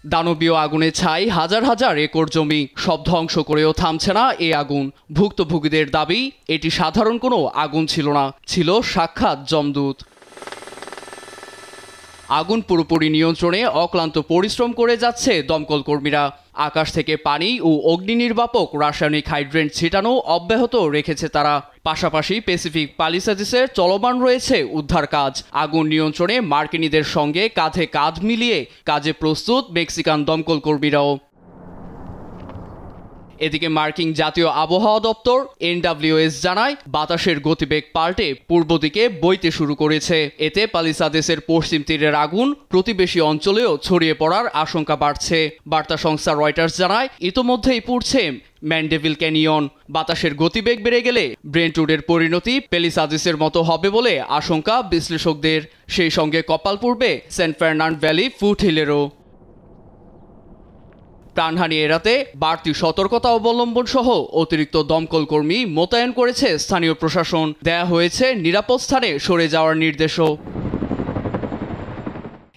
দানবীয় আগুনে ছাই হাজার হাজার একর জমি, সব ধ্বংস করেও থামছে না এই আগুন। ভুক্তভোগীদের দাবি, এটি সাধারণ কোনো আগুন ছিল না, ছিল সাক্ষাৎ যমদূত। আগুন পুরোপুরি নিয়ন্ত্রণে অক্লান্ত পরিশ্রম করে যাচ্ছে দমকল কর্মীরা। আকাশ থেকে পানি ও অগ্নি নির্বাপক রাসায়নিক হাইড্রেন্ট ছিটানো অব্যাহত রেখেছে তারা। পাশাপাশি প্যাসিফিক পালিসাডিসের চলমান রয়েছে উদ্ধার কাজ। আগুন নিয়ন্ত্রণে মার্কিনীদের সঙ্গে কাঁধে কাঁধ মিলিয়ে কাজে প্রস্তুত মেক্সিকান দমকল কর্মীরাও। এদিকে মার্কিন জাতীয় আবহাওয়া দপ্তর NWS জানায়, বাতাসের গতিবেগ পাল্টে পূর্ব দিকে বইতে শুরু করেছে। এতে পালিসাডেসের পশ্চিম তীরের আগুন প্রতিবেশী অঞ্চলেও ছড়িয়ে পড়ার আশঙ্কা বাড়ছে। বার্তা সংস্থা রয়টার্স জানায়, ইতোমধ্যেই পুড়ছে ম্যান্ডেভিল ক্যানিয়ন। বাতাসের গতিবেগ বেড়ে গেলে ব্রেন্টউডের পরিণতি প্যালিসাডেসের মতো হবে বলে আশঙ্কা বিশ্লেষকদের। সেই সঙ্গে কপাল পুড়বে সেন্ট ফার্নান্ড ভ্যালি ফুটহিলেরও। প্রাণহানি এড়াতে বাড়তি সতর্কতা অবলম্বন সহ অতিরিক্ত দমকল কর্মী মোতায়েন করেছে স্থানীয় প্রশাসন। দেয়া হয়েছে নিরাপদ স্থানে সরে যাওয়ার নির্দেশও।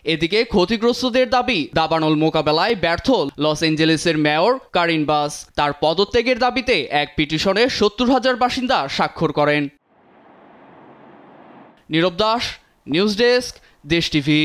এদিকে ক্ষতিগ্রস্তদের দাবি, দাবানল মোকাবেলায় ব্যর্থ লস অ্যাঞ্জেলেসের মেয়র কারিন বাস। তার পদত্যাগের দাবিতে এক পিটিশনে ৭০,০০০ বাসিন্দা স্বাক্ষর করেন। নীরব দাস, নিউজ ডেস্ক, দেশ টিভি।